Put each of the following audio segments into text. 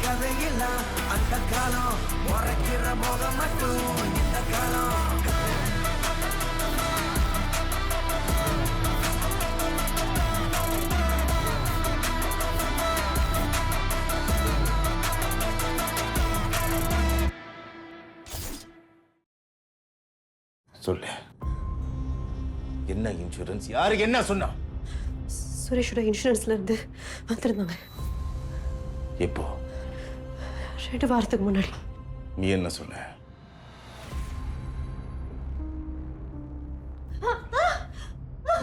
கதையெல்லாம் அந்த காலம் உரைக்கிற முகம் மட்டும் இந்த காலம். சொல்லு, என்ன இன்சூரன்ஸ்? யாருக்கு என்ன சொன்னா? சுரேஷோட இன்சூரன்ஸ்ல இருந்து வந்திருந்தாங்க. எப்போ? 2 வாரத்துக்கு முன்னாடி. நீ என்ன சொன்ன?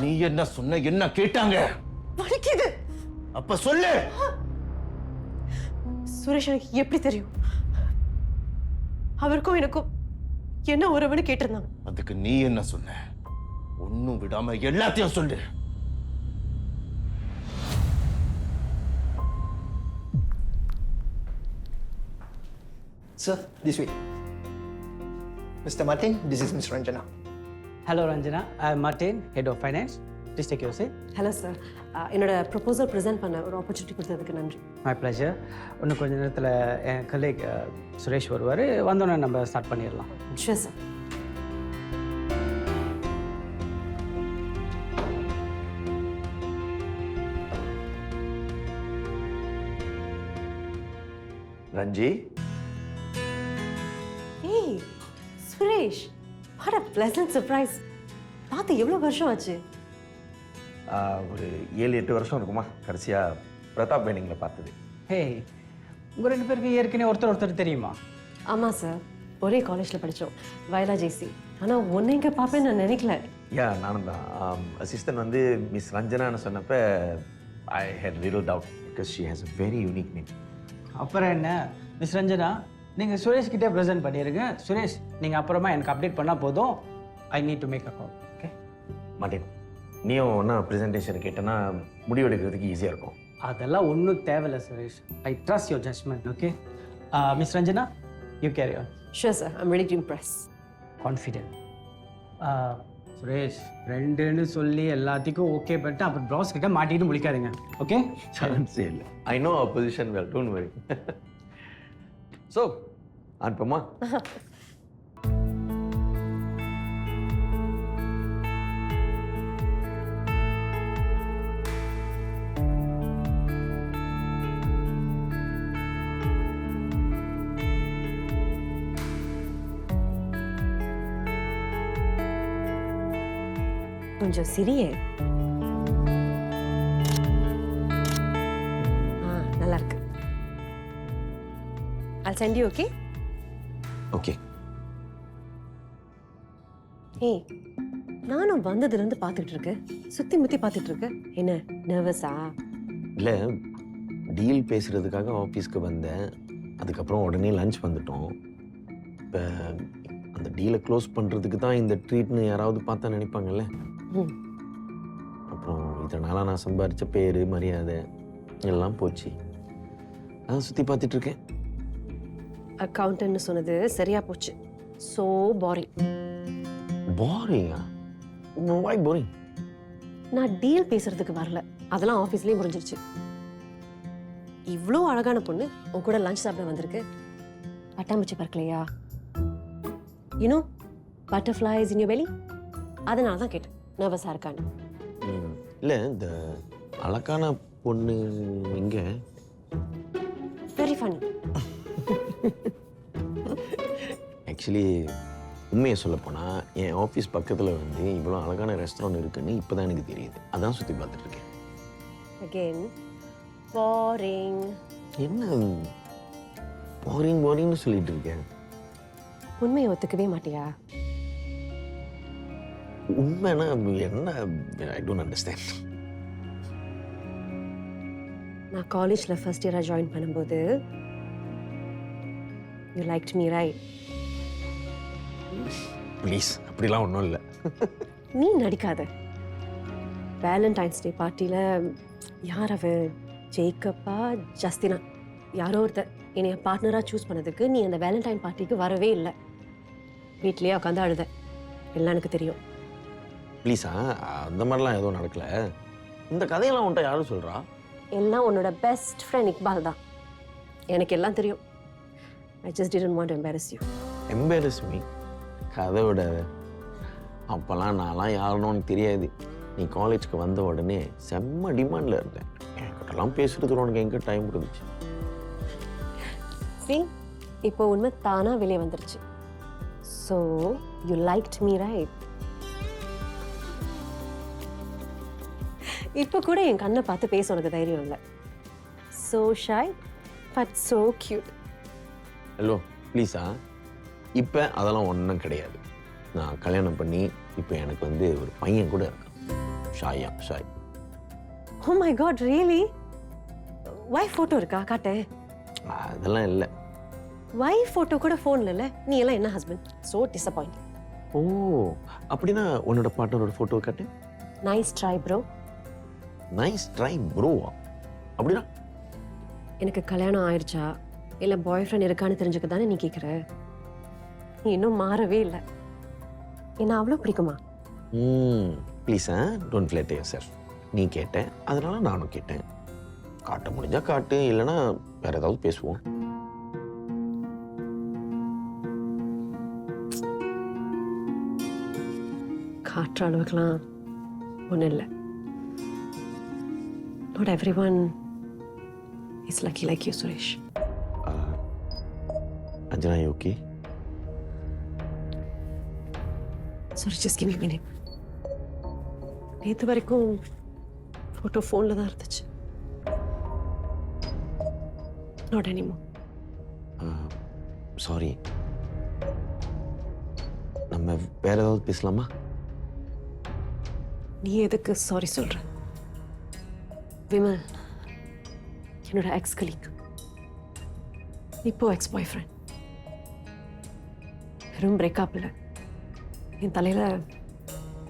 நீ என்ன சொன்ன? என்ன கேட்டாங்க? வலிக்குது. அப்ப சொல்லு. சுரேஷ் எனக்கு எப்படி தெரியும்? அவருக்கும் எனக்கும் என்ன உறவுன்னு கேட்டிருந்தாங்க. அதுக்கு நீ என்ன சொன்ன? ஒன்னும் விடாம எல்லாத்தையும் சொல்லு. Sir, this way. Mr. Martin, this is Ms. Ranjana. Hello Ranjana, I am Martin, Head of Finance. Please take your seat. Hello sir, என்னோட ப்ரொபோசல் ப்ரெசென்ட் பண்ண ஒரு ஆப்பர்ச்சுனிட்டி கொடுத்ததுக்கு நன்றி. My pleasure. இன்னும் கொஞ்ச நேரத்தில் என் கலீக் சுரேஷ் வருவார். வந்தோடனே நம்ம ஸ்டார்ட் பண்ணிடலாம். Sure sir. ரஞ்சி, ஏய் Suresh, what a pleasant surprise. பார்த்து எவ்வளோ வருஷம் ஆச்சு? ஒரு 7-8 வருஷம் இருக்குமா கடைசியாக பிரதாப் பெயிண்டிங்கில் பார்த்தது. ஹே, உங்கள் 2 பேருக்கு ஏற்கனவே ஒருத்தர் தெரியுமா? ஆமாம் சார், ஒரே காலேஜில் படித்தோம், வயலா ஜேசி. ஆனால் ஒன்று எங்கே பார்ப்பேன்னு நான் நினைக்கல. யா, நானும் தான். அசிஸ்டன்ட் வந்து மிஸ் ரஞ்சனான்னு சொன்னப்போ I had little doubt because she has a very unique name. அப்புறம் என்ன மிஸ் ரஞ்சனா, நீங்கள் சுரேஷ் கிட்டே ப்ரெசென்ட் பண்ணிடுங்க. சுரேஷ், நீங்கள் அப்புறமா எனக்கு அப்டேட் பண்ணால் போதும். I need to make a call. Okay மாட்டேன், நீயும் ஒன்றா ப்ரெசன்டேஷன் கேட்டேன்னா முடிவெடுக்கிறதுக்கு ஈஸியாக இருக்கும். அதெல்லாம் ஒன்றும் தேவையில்லை Suresh. I trust your judgement. Okay miss Ranjana, you carry on. Sure sir, I'm ready to impress. Confident. Suresh, ஃப்ரெண்டுன்னு சொல்லி எல்லாத்துக்கும் ஓகே பண்ணிட்டு அப்புறம் ப்ராஸ் கிட்ட மாட்டிட்டு முடிக்காதுங்க. ஓகே, சான்ஸே இல்லை. I know our position well, don't worry. So Anupama? கொஞ்சம் சிரியே. நல்லா இருக்கு. I'll send you, okay? Okay. ஏய், நானும் வந்ததுலேருந்து பார்த்துட்டு இருக்கேன், சுற்றி முற்றி பார்த்துட்டு இருக்கேன். என்ன நர்வஸா? இல்லை, டீல் பேசுகிறதுக்காக ஆஃபீஸ்க்கு வந்தேன். அதுக்கப்புறம் உடனே லஞ்ச் வந்துட்டோம். இப்போ அந்த டீலை க்ளோஸ் பண்ணுறதுக்கு தான் இந்த ட்ரீட்னு யாராவது பார்த்தா நினைப்பாங்கல்ல. அப்புறம் இதனால் நான் சம்பாதிச்ச பேர் மரியாதை எல்லாம் போச்சு. அதான் சுற்றி பார்த்துட்ருக்கேன். அக்கௌண்டன்ட்னு சொன்னது சரியா போச்சு. So boring. போரிங்கா? வாய் போரிங்? நான் டீல் பேசுறதுக்கு வரல, அதெல்லாம் ஆஃபீஸ்லேயே முடிஞ்சிருச்சு. இவ்வளோ அழகான பொண்ணு உன் கூட லஞ்ச் சாப்பிட வந்திருக்கு. பட்டாம்பூச்சி பறக்கலையா? You know butterflies in you belly. அதனால தான் கேட்டேன், நர்வஸாக இருக்கான்னு. இல்லை, இந்த அழகான பொண்ணு இங்கே வெரி ஃபனி. ஆக்சுவலி உண்மையை சொல்லப்போனால் என் ஆஃபீஸ் பக்கத்தில் வந்து இவ்வளோ அழகான ரெஸ்டாரண்ட் இருக்குன்னு இப்போ தான் எனக்கு தெரியுது. அதான் சுற்றி பார்த்துட்ருக்கேன். Again boring. என்ன போரிங் போரிங்னு சொல்லிட்டு இருக்கேன்? உண்மையை ஒத்துக்கவே மாட்டியா? உண்மைன்னா என்ன? I don't understand. நான் காலேஜில் ஃபர்ஸ்ட் இயராக ஜாயின் பண்ணும்போது you liked me, right? Please, அப்படிலாம் ஒன்றும் இல்லை. நீ நடிக்காத. வேலண்டைன்ஸ் டே பார்ட்டியில் யார் அவ, ஜேக்கப்பா ஜஸ்தினா யாரோ ஒருத்தர் என்னைய பார்ட்னராக சூஸ் பண்ணதுக்கு நீ அந்த வேலண்டைன் பார்ட்டிக்கு வரவே இல்லை. வீட்லேயே உட்காந்து அழுத. எல்லாம் எனக்கு தெரியும். ப்ளீஸா, அந்த மாதிரிலாம் எதுவும் நடக்கலை. இந்த கதையெல்லாம் உன்ட்ட யாரும் சொல்கிறா? எல்லாம் உன்னோட பெஸ்ட் ஃப்ரெண்ட் இக்பால் தான். எனக்கு எல்லாம் தெரியும். I just didn't want to embarrass you. Embarrass me கதை விடாத. அப்போல்லாம் நான்லாம் யாருன்னு உனக்கு தெரியாது. நீ காலேஜ்க்கு வந்த உடனே செம்ம டிமாண்டில் இருந்தேன். என்கிட்டலாம் பேசுறதுக்கு உனக்கு எங்கே டைம் இருந்துச்சு? See, இப்போ உண்மை தானா வெளியே வந்துருச்சு. So, you liked me, right? இப்போ கூட என் கண்ணை பார்த்து பேச உனக்கு தைரியம் இல்லை. So shy, but so cute. Hello ப்ளீஸா, இப்போ அதெல்லாம் ஒன்றும் கிடையாது. நான் கல்யாணம் பண்ணி இப்போ எனக்கு வந்து ஒரு பையன் கூட இருக்கான். ஷாய். Oh my God, really? Wife photo இருக்கா? காட்டு. அதெல்லாம் இல்லை. Wife photo கூட ஃபோன்ல இல்லை. நீ எல்லாம் என்ன husband? So disappointing. ஓ, அப்படின்னா உன்னோட பார்ட்னரோட ஃபோட்டோ காட்டு. Nice try, bro. Nice try ப்ரோவா? அப்படின்னா எனக்கு கல்யாணம் ஆயிடுச்சா இல்லை பாய் ஃப்ரெண்ட் இருக்கான்னு தெரிஞ்சுக்க தானே நீ கேட்குற. நீ இன்னும் மாறவே இல்லை. என்ன அவ்வளோ பிடிக்குமா? Please don't flat your self. நீ கேட்ட, அதனால நானும் கேட்டேன். காட்ட முடிஞ்சா காட்டு, இல்லைன்னா வேற ஏதாவது பேசுவோம். காட்டுற அளவுக்குலாம் ஒன்றும் இல்லை. Not everyone is lucky like you, Suresh. Anjana, you okay? Sorry, just give me a minute. நேற்று வரைக்கும் ஃபோட்டோ ஃபோனில் தான் இருந்துச்சு. Not anymore. சாரி. நம்ம வேற ஏதாவது பேசலாமா? நீ எதுக்கு சாரி சொல்ற? விமல் என்னோட எக்ஸ் கலீக், இப்போ எக்ஸ் பாய் ஃப்ரெண்ட். வெறும் பிரேக்கப் இல்லை, என் தலையில்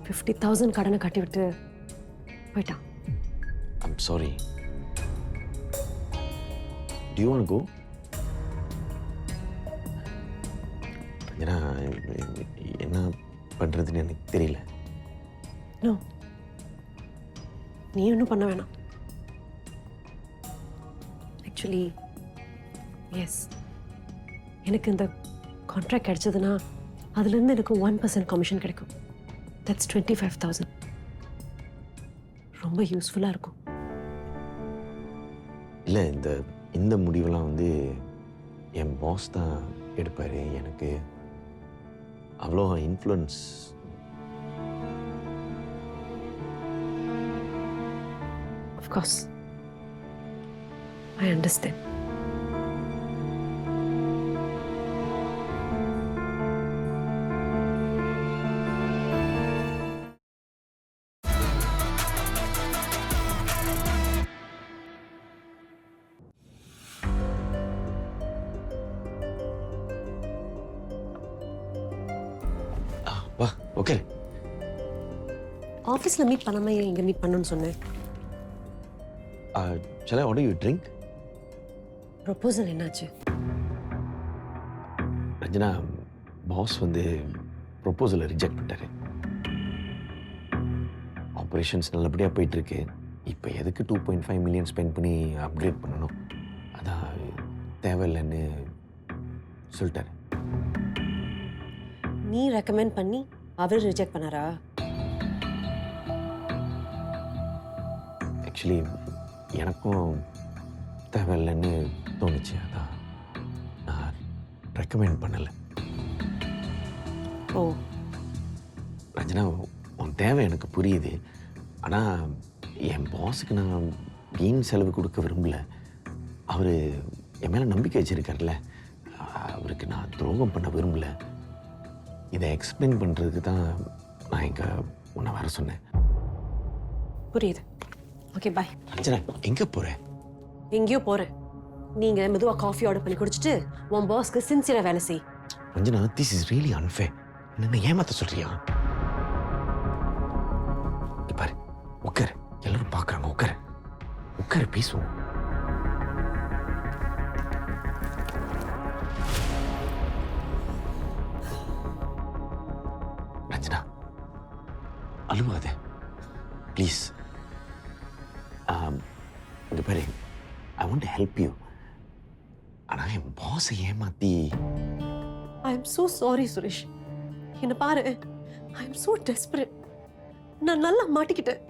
50,000 கடனை கட்டி விட்டு போயிட்டான். I'm sorry. Do you want to go? ஏன்னா என்ன பண்ணுறதுன்னு எனக்கு தெரியல. நோ, நீ ஒன்றும் பண்ண வேணாம். ஆக்சுவலி எஸ், எனக்கு இந்த கான்ட்ராக்ட் கிடைச்சதுன்னா அதுலேருந்து எனக்கு 1% கமிஷன் கிடைக்கும். தட்ஸ் 25,000. ரொம்ப யூஸ்ஃபுல்லாக இருக்கும். இல்லை, இந்த முடிவெல்லாம் வந்து என் பாஸ் தான் எடுப்பார். எனக்கு அவ்வளோ influence. Of course, I understand. வா, ஓகே. ஆஃபீஸில் மீட் பண்ணாம ஏன் இங்கே மீட் பண்ணணும்னு சொன்னேன். shall I order you a drink? Proposal என்னாச்சு? ரஞ்சனா, பாஸ் வந்து ப்ரொபோசலை ரிஜெக்ட் பண்ணிட்டாரு. ஆப்ரேஷன்ஸ் நல்லபடியாக போயிட்டுருக்கு. இப்போ எதுக்கு 2.5 மில்லியன் ஸ்பெண்ட் பண்ணி அப்கிரேட் பண்ணணும்? அதான் தேவையில்லைன்னு சொல்லிட்டாரு. நீ ரெக்கமெண்ட் பண்ணி அவர் ரிஜெக்ட் பண்ணாரா? ஆக்சுவலி எனக்கும் தேவையில்லைன்னு தோணுச்சு. அதான் நான் ரெக்கமெண்ட் பண்ணலை. ஓ, ரஞ்சனா, உன் தேவை எனக்கு புரியுது. ஆனால் என் பாஸுக்கு நான் வீண் செலவு கொடுக்க விரும்பல. அவர் என் மேலே நம்பிக்கை வச்சுருக்கார்ல, அவருக்கு நான் துரோகம் பண்ண விரும்பல. இதை எக்ஸ்பிளைன் பண்ணுறதுக்கு தான் நான் இங்கே உன்னை வர சொன்னேன். புரியுது. ஓகே, பாய். ரஞ்சனா, எங்கே போகிறேன்? எங்கேயோ போகிறேன். நீங்கள் மெதுவாக காஃபி ஆர்டர் பண்ணி குடிச்சிட்டு உன் பாஸ்க்கு சின்சியராக வேலை செய். Ranjana, this is really unfair. என்ன ஏமாத்த சொல்றியா? பாரு, உட்காரு. எல்லாரும் பார்க்குறாங்க. உட்காரு, பேசுவோம். ரஞ்சனா, அழுவாத ப்ளீஸ். இங்க பாரு, I want to help you. ஆனா என் பாஸை ஏமாத்தி I am so sorry Suresh. என்ன பாரு, ஐ எம் so desperate. நான் நல்லா மாட்டிக்கிட்டேன்.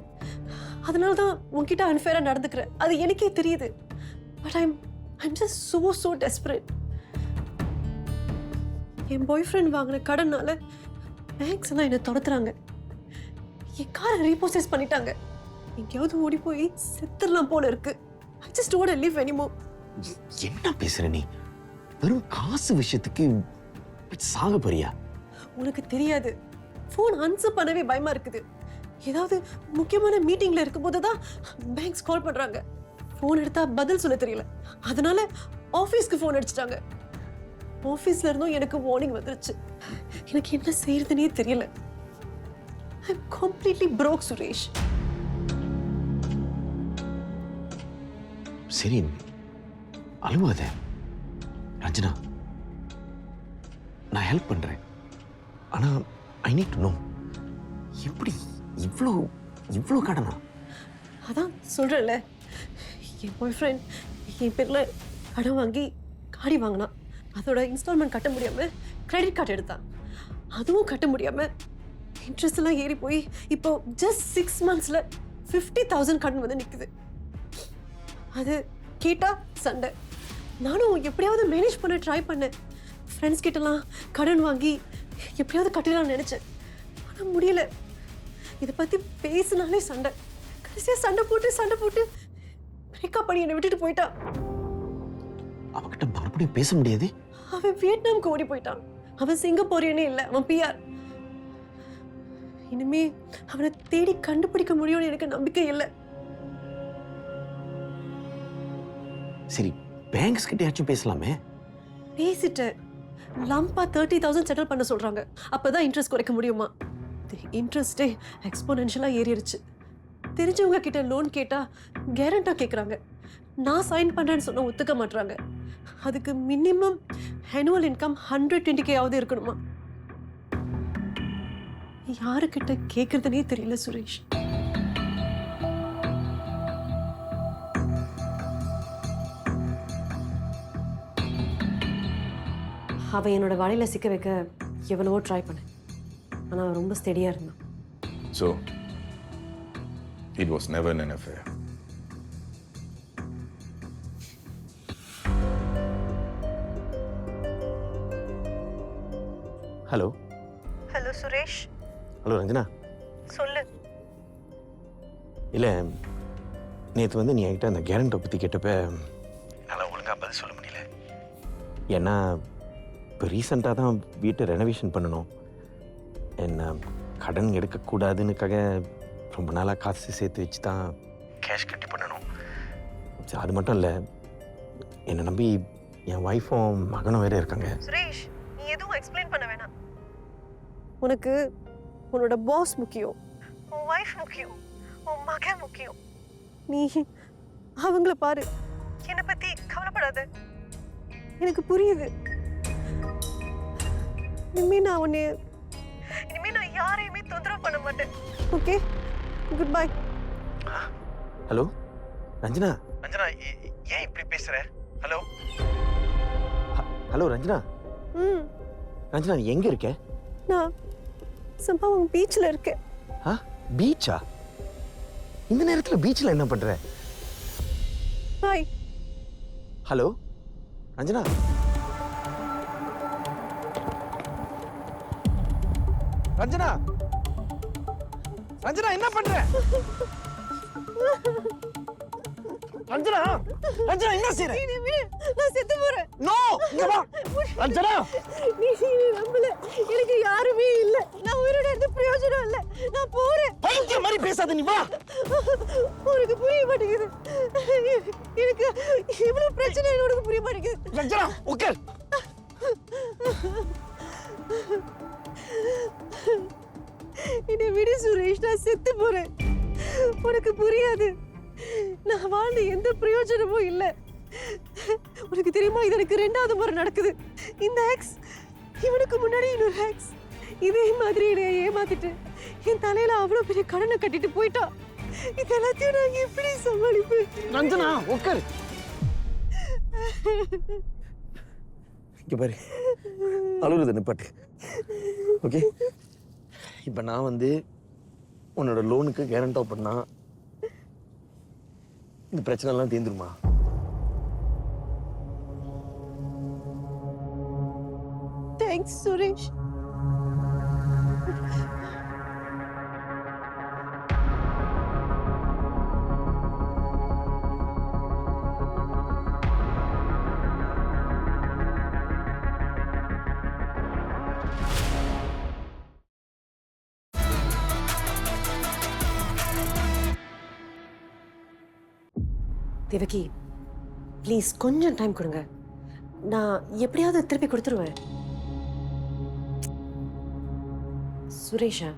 அதனால தான் உன்கிட்ட அன்ஃபேரா நடந்துக்கிறேன். அது எனக்கே தெரியுது. But I'm just so desperate. N bye friend வாங்கின கடனால பேங்க்ஸ் எல்லாம் என்ன துரத்துறாங்க. என் காரை ரீபோசஸ் பண்ணிட்டாங்க. எங்கேயாவது ஓடி போய் செத்துடலாம் போல இருக்கு. I just don't want to live anymore. என்ன பேசுற நீ? வெறும் காசு விஷயத்துக்கு சாக போறியா? உனக்கு தெரியாது. ஃபோன் ஆன்சர் பண்ணவே பயமா இருக்குது. ஏதாவது முக்கியமான மீட்டிங்ல இருக்கும்போது தான் பேங்க்ஸ் கால் பண்றாங்க. ஃபோன் எடுத்தா பதில் சொல்ல தெரியல. அதனால ஆஃபீஸ்க்கு ஃபோன் அடிச்சிட்டாங்க. ஆஃபீஸ்ல இருந்தும் எனக்கு வார்னிங் வந்துருச்சு. எனக்கு என்ன செய்யறதுனே தெரியல. ஐ அம் கம்ப்ளீட்லி broke சுரேஷ். சரி, அழுவாத ரஞ்சனா. நான் ஹெல்ப் பண்றேன். ஆனா ஐ நீட் டு நோ, எப்படி இவ்வளோ கடனா? அதான் சொல்றேன்ல, என் பாய் ஃப்ரெண்ட் என் பேர்ல கடன் வாங்கி காடி வாங்கினான். அதோட இன்ஸ்டால்மெண்ட் கட்ட முடியாம கிரெடிட் கார்டு எடுத்தான். அதுவும் கட்ட முடியாம இன்ட்ரெஸ்ட் எல்லாம் ஏறி போய் இப்போ ஜஸ்ட் 6 monthsல 50,000 கடன் வந்து நிக்குது. அது கேட்டா சண்டை. நானும் எப்படியாவது மேனேஜ் பண்ண ட்ரை பண்ணேன். ஃப்ரெண்ட்ஸ் கிட்டலாம் கடன் வாங்கி எப்படியாவது கட்டலாம்னு நினைச்சேன். ஆனா முடியல. இதை பத்தி பேசினாலே சண்டை. கடைசியா சண்டை போட்டு பிரேக்கப் பண்ணி என்னை விட்டுட்டு போயிட்டான். அவகிட்ட மறுபடியும் பேச முடியாது. அவன் வியட்நாமுக்கு ஓடி போயிட்டான். அவன் சிங்கப்பூரியனே இல்லை, அவன் பிஆர். இனிமே அவனை தேடி கண்டுபிடிக்க முடியும்னு எனக்கு நம்பிக்கை இல்லை. சரி, பேங்க்ஸ் கிட்டயாச்சும் பேசலாமே. பேசிட்டேன். லம்பா 30,000 செட்டில் பண்ண சொல்றாங்க. அப்பதான் இன்ட்ரெஸ்ட் குறைக்க முடியுமா? இன்ட்ரெஸ்டே எக்ஸ்போனென்ஷியலா ஏறிடுச்சு. தெரிஞ்சவங்க கிட்ட லோன் கேட்டா கேரண்டா கேட்குறாங்க. நான் சைன் பண்றேன்னு சொன்னா ஒத்துக்க மாட்டாங்க. அதுக்கு மினிமம் ஆனுவல் இன்கம் 120K ஆவது இருக்கணுமா? யாருக்கிட்ட கேட்கறதுனே தெரியல சுரேஷ். அவன் என்னோட வலையில சிக்க வைக்க எவ்வளவோ ட்ரை பண்ணேன். ஆனா அவன் ரொம்ப ஸ்டெடியா இருந்தான். So, it was never an affair. Hello hello Suresh. Hello Ranjana. சொல்லு. இல்லை, நேற்று வந்து நீ என்கிட்ட அந்த கேரண்டை பற்றி கேட்டப்ப என்னால் ஒழுங்காக பதில் சொல்ல முடியல. ஏன்னா இப்போ ரீசெண்டாக தான் வீட்டை ரெனோவேஷன் பண்ணணும். என்ன கடன் எடுக்கக்கூடாதுன்னுக்காக ரொம்ப நாளாக காசு சேர்த்து வச்சு தான் கேஷ் கட்டி பண்ணணும். சரி, அது மட்டும் இல்லை, என்னை நம்பி என் ஒய்ஃபும் மகனும் வேறு இருக்காங்க. சுரேஷ், நீ எதுவும் எக்ஸ்பிளைன் பண்ண வேணாம். உனக்கு உன்னோட பாஸ் முக்கியம், உன் வைஃப் முக்கியம், உன் மகன் முக்கியம். நீ அவங்கள பாரு. என்னை பத்தி கவலைப்படாத. எனக்கு புரியுது. இனிமே நான் யாரையுமே தொந்தரவு பண்ண மாட்டேன். Okay, good bye. Hello Ranjana. Ranjana, ஏன் இப்படி பேசுற? Hello hello Ranjana. ரஞ்சனா, நீ எங்க இருக்க? நான் சம்பவம் பீச்ல இருக்கேன். பீச்சா? இந்த நேரத்துல பீச்ல என்ன பண்ற? பாய். ஹலோ ரஞ்சனா. ரஞ்சனா, ரஞ்சனா என்ன பண்ற? ரஞ்சனா, ரஞ்சனா என்ன செய்ற? நான் செத்து போறேன். நோ, இங்க வா. ரஞ்சனா, நீ நம்பல. எனக்கு யாருமே இல்ல. நான் உயிரோட இருந்து பிரயோஜனம் இல்ல. நான் போறேன். பைத்தியம் மாதிரி பேசாத, நீ வா. உனக்கு புரிய மாட்டேங்குது. எனக்கு இவ்வளவு பிரச்சனை உனக்கு புரிய மாட்டேங்குது. ரஞ்சனா, உட்கார். என்னை விடு சுரேஷ், நான் செத்து போறேன். உனக்கு புரியாது. நான் வாழ்ந்த எந்த பிரயோஜனமும் இல்லை. உனக்கு தெரியுமா, இது எனக்கு 2வது முறை நடக்குது. இந்த எக்ஸ், இவனுக்கு முன்னாடி இன்னொரு எக்ஸ் இதே மாதிரி என்னை ஏமாத்திட்டு என் தலையில அவ்வளவு பெரிய கடனை கட்டிட்டு போயிட்டா. இது எல்லாத்தையும் நான் எப்படி சமாளிப்பேன்? ரஞ்சனா, உட்கார். இங்கே பாரு அழுகுறது நிப்பாட்டு. ஓகே, இப்போ நான் வந்து உன்னோட லோனுக்கு கேரண்டோ பண்ணா இந்த பிரச்சனைலாம் தீர்ந்துருமா? தேங்க்ஸ் சுரேஷ். தேவகி, ப்ளீஸ் கொஞ்சம் டைம் கொடுங்க. நான் எப்படியாவது திருப்பி கொடுத்துருவேன். சுரேஷா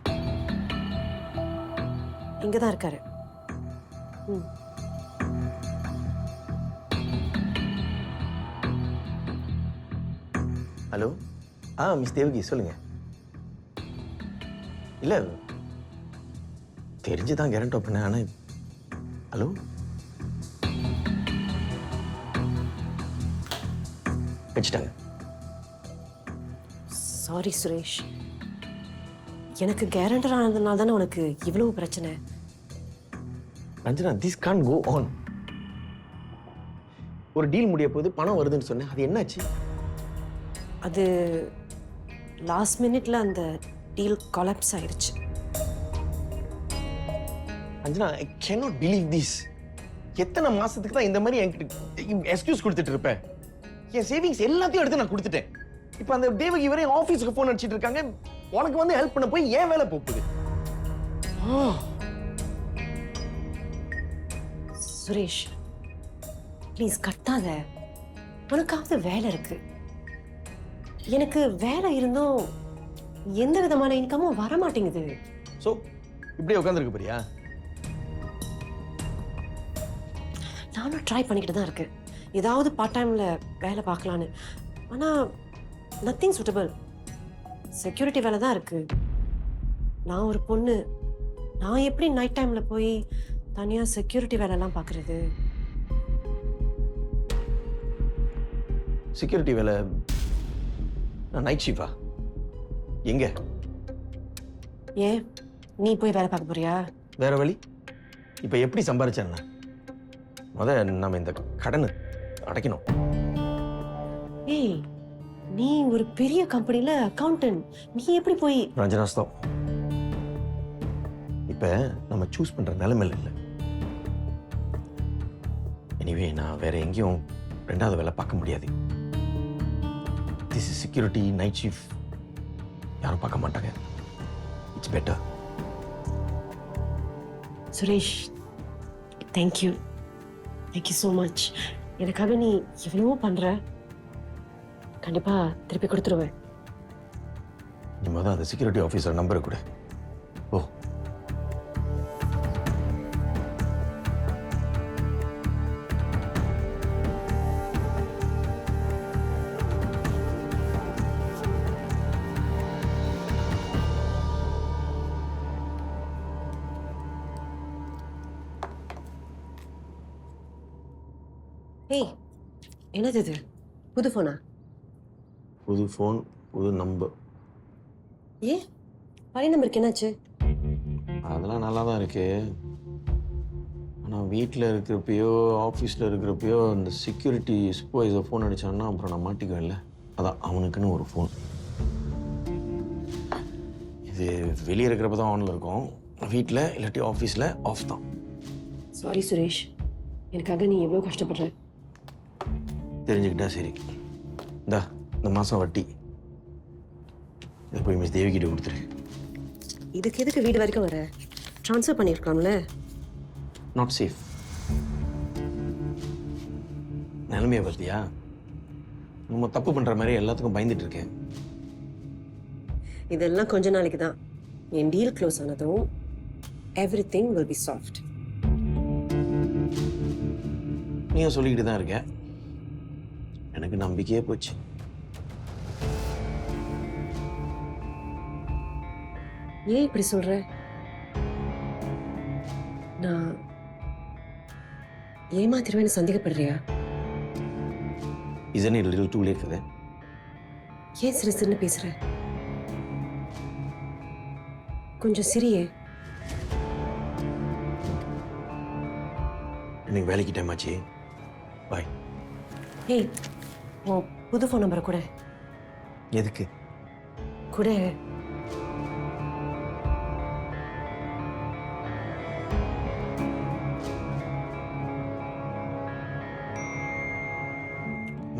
இங்கதான் இருக்காரு. ம். ஹலோ, மிஸ் தேவகி சொல்லுங்க. இல்லை தெரிஞ்சுதான் கேரண்டோ பண்ணேன். ஆனால் ஹலோ, வச்சுட்டாங்க. சாரி சுரேஷ், எனக்கு கேரண்டர் ஆனதுனால தானே உனக்கு இவ்வளவு பிரச்சனை. Ranjana, this can go on. ஒரு டீல் முடிய போது பணம் வருதுன்னு சொன்னேன், அது என்னாச்சு? அது லாஸ்ட் மினிட்ல அந்த டீல் கொலாப்ஸ் ஆயிடுச்சு. Ranjana, I cannot believe this. எத்தனை மாசத்துக்கு தான் இந்த மாதிரி என்கிட்ட எக்ஸ்கியூஸ் கொடுத்துட்டு இருப்பேன்? என் சேவிங்ஸ் எல்லாத்தையும் எடுத்து நான் கொடுத்துட்டேன். இப்போ அந்த தேவகி வரை ஆஃபீஸுக்கு ஃபோன் அடிச்சிட்டு இருக்காங்க. உனக்கு வந்து ஹெல்ப் பண்ண போய் ஏன் வேலை போகுது? சுரேஷ் ப்ளீஸ் கத்தாத. உனக்காவது வேலை இருக்கு. எனக்கு வேலை இருந்தும் எந்த விதமான இன்கமும் வர மாட்டேங்குது. ஸோ இப்படியே உட்காந்துருக்க போறியா? நானும் ட்ரை பண்ணிக்கிட்டு தான் இருக்கேன். ஏதாவது பார்ட் டைம்ல வேலை பார்க்கலான்னு. ஆனால் நத்திங் சூட்டபிள். செக்யூரிட்டி வேலை தான் இருக்கு. நான் ஒரு பொண்ணு, நான் எப்படி நைட் டைம்ல போய் தனியா செக்யூரிட்டி வேலைலாம் பார்க்கறது? செக்யூரிட்டி வேலை நைட் ஷிஃப்டா? எங்க? ஏன் நீ போய் வேலை பார்க்க போறியா? வேற வழி? இப்போ எப்படி சம்பாரிச்சேன்னா நம்ம இந்த கடனை அடைக்கணும். ஏய், நீ ஒரு பெரிய கம்பெனில அக்கவுண்டன்ட், நீ எப்படி போய்? ரஞ்சனா ஸ்டாப். இப்போ நம்ம சூஸ் பண்ற நிலைமையில இல்லை. எனிவே, நான் வேற எங்கேயும் ரெண்டாவது வேலை பார்க்க முடியாது. This is security night shift. யாரும் பார்க்க மாட்டாங்க. It's better. Suresh, thank you so much. எனக்காக நீ எவ்வளவோ பண்ற. கண்டிப்பா திருப்பி கொடுத்துருவேன். நீ முதல் அந்த செக்யூரிட்டி ஆஃபீஸர் நம்பரை கொடு. ஓ, ஏய், என்னது இது? புது ஃபோனா? புது ஃபோன், புது நம்பர். ஏன் பழைய நம்பருக்கு என்னாச்சு? அதெல்லாம் நல்லா தான் இருக்கு. ஆனால் வீட்டில் இருக்கிறப்பயோ ஆஃபீஸில் இருக்கிறப்பயோ இந்த செக்யூரிட்டி சூப்பர்வைசர் ஃபோன் அடித்தான்னா அப்புறம் நான் மாட்டிக்குவேன் இல்லை. அதான் அவனுக்குன்னு ஒரு ஃபோன். இது வெளியே இருக்கிறப்ப தான் ஆனில் இருக்கும். வீட்டில் இல்லாட்டி ஆஃபீஸில் ஆஃப் தான். சாரி சுரேஷ், எனக்காக நீ எவ்வளோ கஷ்டப்படுற. தெரிஞ்சுக்கிட்டா சரி. இந்த மாதம் வட்டி இதை போய் மிஸ் தேவிகிட்ட கொடுத்துரு. இதுக்கு எதுக்கு வீடு வரைக்கும் வர? ட்ரான்ஸ்ஃபர் பண்ணியிருக்கலாம்ல. Not safe. நிலைமையை பார்த்தியா? நம்ம தப்பு பண்ணுற மாதிரி எல்லாத்துக்கும் பயந்துட்டு இருக்கேன். இதெல்லாம் கொஞ்ச நாளைக்கு தான். என் டீல் க்ளோஸ் ஆனதும் எவ்ரிதிங் will be soft. நீயும் சொல்லிக்கிட்டு தான் இருக்க. எனக்கு நம்பிக்கையே போச்சு. ஏன் இப்படி சொல்ற? நான் ஏமாத்திருவேன்னு சந்தேகப்படுறியா? Isn't it a little too late for that? ஏன் சிறு சிறுன்னு பேசுற? கொஞ்சம் சிரியே. எனக்கு வேலைக்கு டைம் ஆச்சு. பாய். ஏய், உன் புது ஃபோன் நம்பரை கூட எதுக்கு? கூட.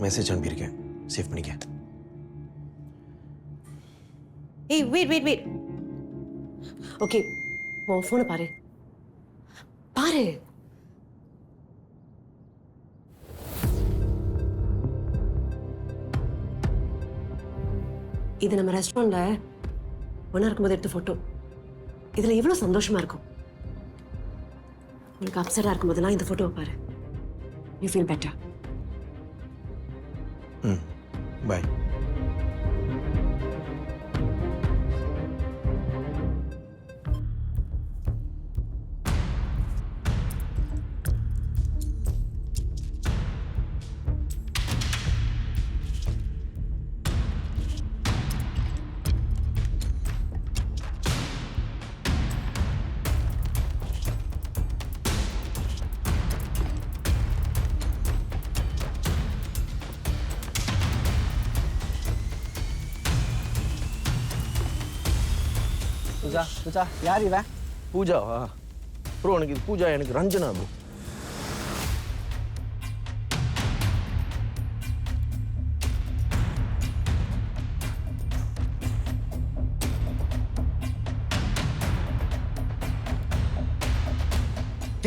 மெசேஜ் அனுப்பியிருக்கேன், சேவ் பண்ணிக்க. ஏய், வெயிட். ஓகே, உன் ஃபோனை பாரு. பாரு. இது நம்ம ரெஸ்டாரண்ட்ல ஒன்றா இருக்கும்போது எடுத்த ஃபோட்டோ. இதில் எவ்வளோ சந்தோஷமா இருக்கும். உங்களுக்கு அப்செட்டாக இருக்கும்போதெல்லாம் இந்த ஃபோட்டோவை பாரு. You feel better. Bye. Pooja யார் இவன்? பூஜாவா ப்ரோ? எனக்கு இது பூஜா, எனக்கு ரஞ்சனா ப்ரோ.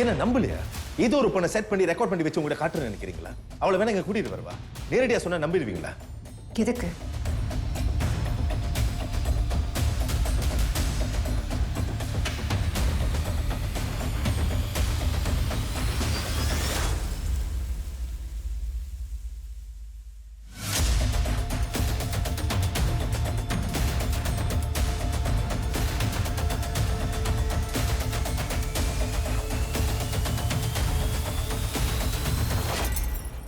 என்ன நம்பலையா? ஏதோ ஒரு பொண்ணை செட் பண்ணி ரெக்கார்ட் பண்ணி வச்சு உங்கள்கிட்ட காட்டுறேன்னு நினைக்கிறீங்களா? அவளை வேணா இங்க கூட்டிட்டு வருவா. நேரடியா சொன்னா நம்பிடுவீங்களா? எதுக்கு?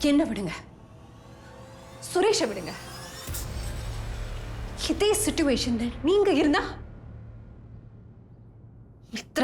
என்ன விடுங்க, சுரேஷை விடுங்க. இதே சிச்சுவேஷன்ல நீங்க இருந்தா மித்ரா